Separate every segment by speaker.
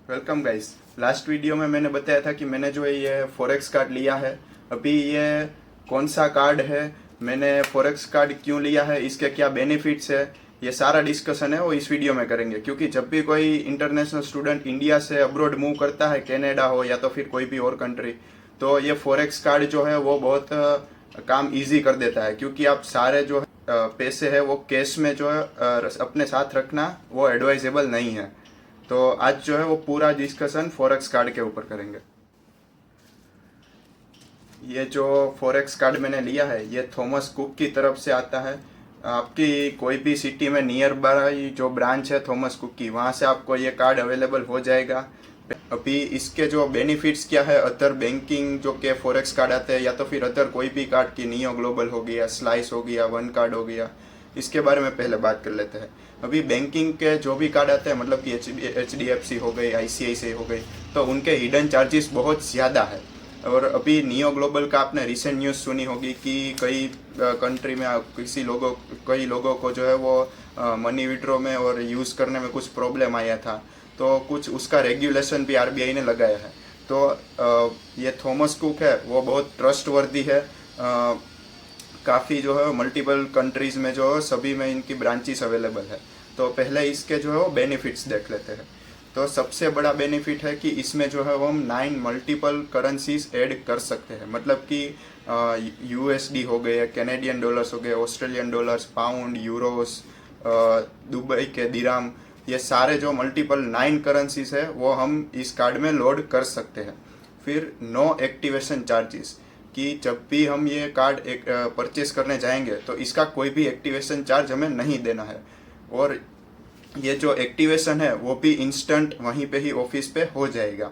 Speaker 1: Welcome guys. Last video में मैंने बताया था कि मैंने जो है ये फॉरेक्स कार्ड लिया है। अभी ये कौन सा कार्ड है, मैंने फॉरेक्स कार्ड क्यों लिया है, इसके क्या बेनिफिट्स है, ये सारा डिस्कशन है वो इस वीडियो में करेंगे। क्योंकि जब भी कोई इंटरनेशनल स्टूडेंट इंडिया से अब्रॉड मूव करता है, कनाडा हो या तो फिर कोई भी और कंट्री, तो ये फॉरेक्स कार्ड जो है वो बहुत काम इजी कर देता है। क्योंकि आप सारे जो पैसे है वो कैश में जो है अपने साथ रखना वो एडवाइजेबल नहीं है। तो आज जो है वो पूरा डिस्कशन फॉरेक्स कार्ड के ऊपर करेंगे। ये जो फॉरेक्स कार्ड मैंने लिया है ये थॉमस कुक की तरफ से आता है। आपकी कोई भी सिटी में नियर बाय जो ब्रांच है थॉमस कुक की, वहाँ से आपको ये कार्ड अवेलेबल हो जाएगा। अभी इसके जो बेनिफिट्स क्या है, अदर बैंकिंग जो के फॉरेक्स कार्ड आते हैं या तो फिर अदर कोई भी कार्ड की, नियो ग्लोबल हो गया, स्लाइस हो गया, वन कार्ड हो गया, इसके बारे में पहले बात कर लेते हैं। अभी बैंकिंग के जो भी कार्ड आते हैं, मतलब कि HDFC हो गई, ICICI हो गई, तो उनके हिडन चार्जेस बहुत ज़्यादा है। और अभी नियो ग्लोबल का आपने रिसेंट न्यूज़ सुनी होगी कि कई कंट्री में कई लोगों को जो है वो मनी विड्रॉ में और यूज़ करने में कुछ प्रॉब्लम आया था। तो कुछ उसका रेगुलेशन भी RBI ने लगाया है। तो ये थॉमस कुक है वो बहुत ट्रस्टवर्दी है। काफ़ी जो है मल्टीपल कंट्रीज़ में जो है सभी में इनकी ब्रांचेस अवेलेबल है। तो पहले इसके जो है वो बेनिफिट्स देख लेते हैं। तो सबसे बड़ा बेनिफिट है कि इसमें जो है वो हम 9 मल्टीपल करेंसीज ऐड कर सकते हैं। मतलब कि USD हो गए, कैनेडियन डॉलर्स हो गए, Australian dollars, pound, Euros, Dubai के दिराम, ये सारे जो मल्टीपल 9 करेंसीज है वो हम इस कार्ड में लोड कर सकते हैं। फिर नो एक्टिवेशन चार्जेस, कि जब भी हम ये कार्ड एक परचेस करने जाएंगे तो इसका कोई भी एक्टिवेशन चार्ज हमें नहीं देना है। और ये जो एक्टिवेशन है वो भी इंस्टेंट वहीं पे ही ऑफिस पे हो जाएगा।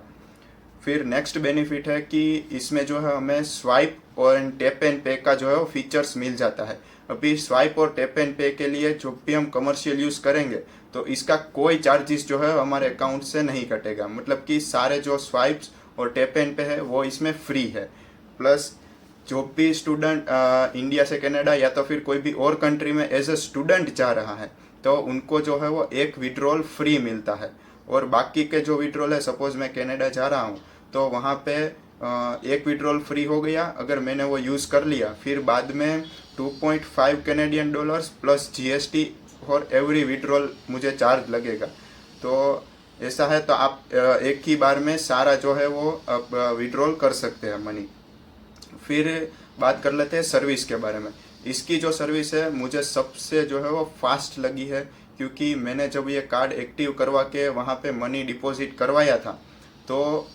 Speaker 1: फिर नेक्स्ट बेनिफिट है कि इसमें जो है हमें स्वाइप और टैप एंड पे का जो है वो फीचर्स मिल जाता है। अभी स्वाइप और टैप एंड पे के लिए जो भी हम कमर्शियल यूज़ करेंगे तो इसका कोई चार्जेस जो है हमारे अकाउंट से नहीं कटेगा। मतलब कि सारे जो स्वाइप्स और टैप एंड पे है वो इसमें फ्री है। प्लस जो भी स्टूडेंट इंडिया से कनाडा या तो फिर कोई भी और कंट्री में एज ए स्टूडेंट जा रहा है तो उनको जो है वो एक विड्रॉल फ्री मिलता है। और बाकी के जो विड्रॉल है, सपोज मैं कनाडा जा रहा हूँ तो वहाँ पे एक विड्रॉल फ्री हो गया अगर मैंने वो यूज़ कर लिया। फिर बाद में 2.5 Canadian dollars plus GST for every withdrawal मुझे चार्ज लगेगा। तो ऐसा है तो आप एक ही बार में सारा जो है वो विड्रॉल कर सकते हैं मनी। फिर बात कर लेते हैं सर्विस के बारे में। इसकी जो सर्विस है मुझे सबसे जो है वो फास्ट लगी है। क्योंकि मैंने जब ये कार्ड एक्टिव करवा के वहाँ पे मनी डिपॉजिट करवाया था तो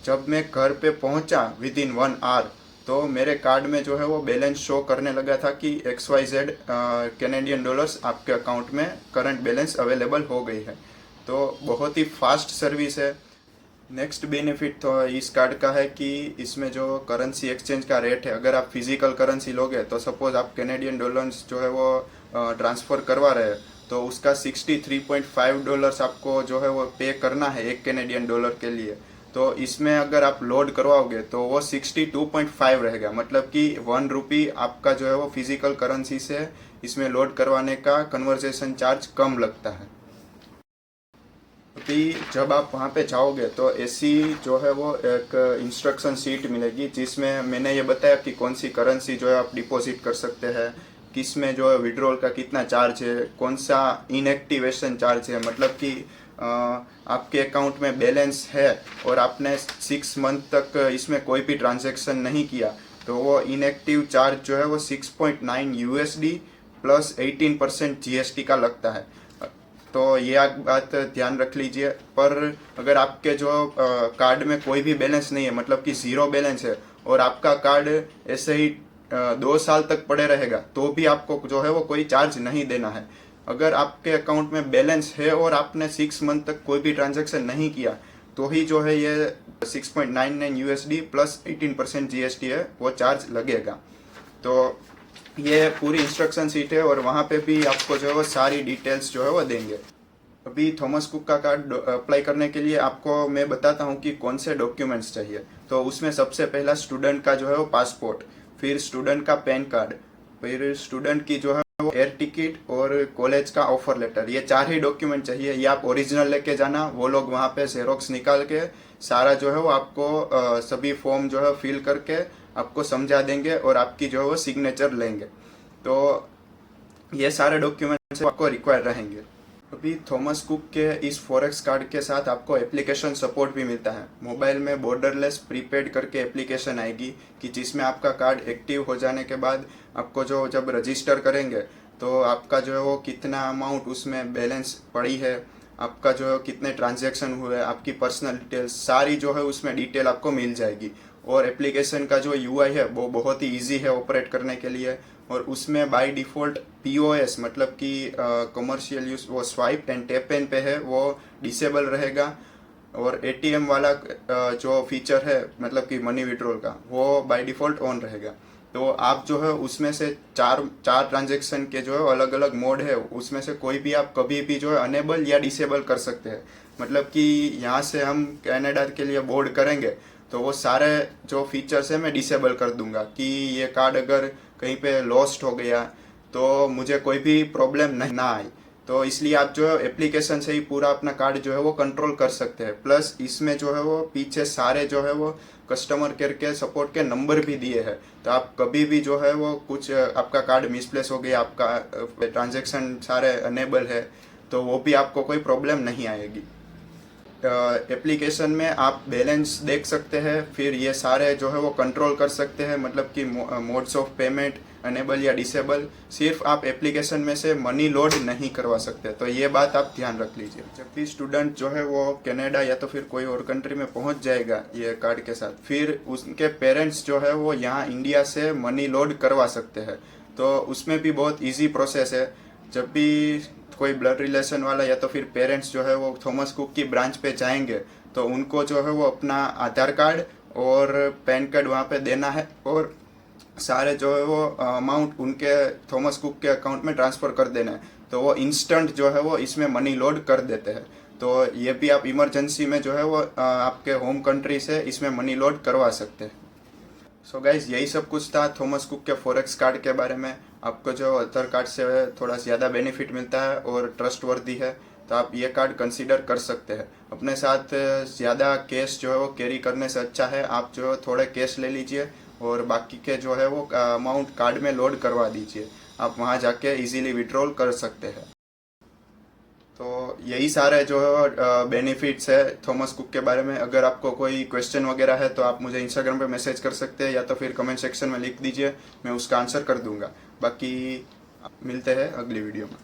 Speaker 1: जब मैं घर पे पहुँचा विद इन 1 आवर तो मेरे कार्ड में जो है वो बैलेंस शो करने लगा था कि XYZ कैनेडियन डॉलर्स आपके अकाउंट में करंट बैलेंस अवेलेबल हो गई है। तो बहुत ही फास्ट सर्विस है। नेक्स्ट बेनिफिट तो इस कार्ड का है कि इसमें जो करेंसी एक्सचेंज का रेट है, अगर आप फिजिकल करेंसी लोगे तो सपोज आप कैनेडियन डॉलर्स जो है वो ट्रांसफ़र करवा रहे हैं तो उसका $63.5 आपको जो है वो पे करना है एक कैनेडियन डॉलर के लिए। तो इसमें अगर आप लोड करवाओगे तो वो 62.5 रहेगा। मतलब कि 1 रुपी आपका जो है वो फिजिकल करेंसी से इसमें लोड करवाने का कन्वर्जेशन चार्ज कम लगता है। अभी जब आप वहाँ पे जाओगे तो ऐसी जो है वो एक इंस्ट्रक्शन शीट मिलेगी जिसमें मैंने ये बताया कि कौन सी करेंसी जो है आप डिपॉजिट कर सकते हैं, किस में जो है विड्रॉल का कितना चार्ज है, कौन सा इनएक्टिवेशन चार्ज है। मतलब कि आपके अकाउंट में बैलेंस है और आपने 6 मंथ तक इसमें कोई भी ट्रांजैक्शन नहीं किया तो वो इनएक्टिव चार्ज जो है वो 6.9 USD प्लस 18% GST का लगता है। तो ये बात ध्यान रख लीजिए। पर अगर आपके जो कार्ड में कोई भी बैलेंस नहीं है, मतलब कि ज़ीरो बैलेंस है और आपका कार्ड ऐसे ही 2 साल तक पड़े रहेगा तो भी आपको जो है वो कोई चार्ज नहीं देना है। अगर आपके अकाउंट में बैलेंस है और आपने 6 मंथ तक कोई भी ट्रांजैक्शन नहीं किया तो ही जो है ये 6.99 USD प्लस 18% GST है वो चार्ज लगेगा। तो ये पूरी इंस्ट्रक्शन शीट है और वहाँ पे भी आपको जो है वो सारी डिटेल्स जो है वो देंगे। अभी थॉमस कुक का कार्ड अप्लाई करने के लिए आपको मैं बताता हूँ कि कौन से डॉक्यूमेंट्स चाहिए। तो उसमें सबसे पहला स्टूडेंट का जो है वो पासपोर्ट, फिर स्टूडेंट का पैन कार्ड, फिर स्टूडेंट की जो है एयर टिकट और कॉलेज का ऑफर लेटर, ये 4 ही डॉक्यूमेंट चाहिए। ये आप ओरिजिनल लेके जाना, वो लोग वहाँ पे जेरोक्स निकाल के सारा जो है वो आपको सभी फॉर्म जो है फिल करके आपको समझा देंगे और आपकी जो है वो सिग्नेचर लेंगे। तो ये सारे डॉक्यूमेंट्स आपको रिक्वायर रहेंगे। अभी थॉमस कुक के इस फॉरेक्स कार्ड के साथ आपको एप्लीकेशन सपोर्ट भी मिलता है। मोबाइल में बॉर्डरलेस प्रीपेड करके एप्लीकेशन आएगी कि जिसमें आपका कार्ड एक्टिव हो जाने के बाद आपको जो जब रजिस्टर करेंगे तो आपका जो है वो कितना अमाउंट उसमें बैलेंस पड़ी है, आपका जो है कितने ट्रांजैक्शन हुए, आपकी पर्सनल डिटेल्स सारी जो है उसमें डिटेल आपको मिल जाएगी। और एप्लीकेशन का जो यूआई है वो बहुत ही इजी है ऑपरेट करने के लिए। और उसमें बाय डिफ़ॉल्ट पीओएस मतलब कि कमर्शियल यूज वो स्वाइप एंड टैप एन पे है वो डिसेबल रहेगा। और एटीएम वाला जो फीचर है मतलब कि मनी विड्रॉल का वो बाय डिफ़ॉल्ट ऑन रहेगा। तो आप जो है उसमें से चार ट्रांजेक्शन के जो है अलग अलग मोड है, उसमें से कोई भी आप कभी भी जो है अनेबल या डिसेबल कर सकते हैं। मतलब कि यहाँ से हम कनाडा के लिए बोर्ड करेंगे तो वो सारे जो फीचर्स है मैं डिसेबल कर दूंगा कि ये कार्ड अगर कहीं पे लॉस्ट हो गया तो मुझे कोई भी प्रॉब्लम नहीं ना आई। तो इसलिए आप जो है एप्लीकेशन से ही पूरा अपना कार्ड जो है वो कंट्रोल कर सकते हैं। प्लस इसमें जो है वो पीछे सारे जो है वो कस्टमर केयर के सपोर्ट के नंबर भी दिए हैं। तो आप कभी भी जो है वो कुछ आपका कार्ड मिसप्लेस हो गया, आपका ट्रांजेक्शन सारे अनेबल है, तो वो भी आपको कोई प्रॉब्लम नहीं आएगी। एप्लीकेशन में आप बैलेंस देख सकते हैं, फिर ये सारे जो है वो कंट्रोल कर सकते हैं, मतलब कि मोड्स ऑफ पेमेंट अनेबल या डिसेबल। सिर्फ आप एप्लीकेशन में से मनी लोड नहीं करवा सकते, तो ये बात आप ध्यान रख लीजिए। जब भी स्टूडेंट जो है वो कनाडा या तो फिर कोई और कंट्री में पहुंच जाएगा ये कार्ड के साथ, फिर उसके पेरेंट्स जो है वो यहाँ इंडिया से मनी लोड करवा सकते हैं। तो उसमें भी बहुत ईजी प्रोसेस है। जब भी कोई ब्लड रिलेशन वाला या तो फिर पेरेंट्स जो है वो थॉमस कुक की ब्रांच पे जाएंगे तो उनको जो है वो अपना आधार कार्ड और पैन कार्ड वहाँ पे देना है और सारे जो है वो अमाउंट उनके थॉमस कुक के अकाउंट में ट्रांसफ़र कर देना है। तो वो इंस्टेंट जो है वो इसमें मनी लोड कर देते हैं। तो ये भी आप इमरजेंसी में जो है वो आपके होम कंट्री से इसमें मनी लोड करवा सकते हैं। सो गाइज यही सब कुछ था थॉमस कुक के फॉरेक्स कार्ड के बारे में। आपको जो अदर कार्ड से थोड़ा ज़्यादा बेनिफिट मिलता है और ट्रस्टवर्दी है, तो आप ये कार्ड कंसीडर कर सकते हैं। अपने साथ ज़्यादा कैश जो है वो कैरी करने से अच्छा है आप जो थोड़े कैश ले लीजिए और बाकी के जो है वो अमाउंट कार्ड में लोड करवा दीजिए। आप वहाँ जाके इजीली विड्रॉल कर सकते हैं। तो यही सारे जो है बेनिफिट्स है थॉमस कुक के बारे में। अगर आपको कोई क्वेश्चन वगैरह है तो आप मुझे इंस्टाग्राम पे मैसेज कर सकते हैं या तो फिर कमेंट सेक्शन में लिख दीजिए, मैं उसका आंसर कर दूंगा। बाकी मिलते हैं अगली वीडियो में।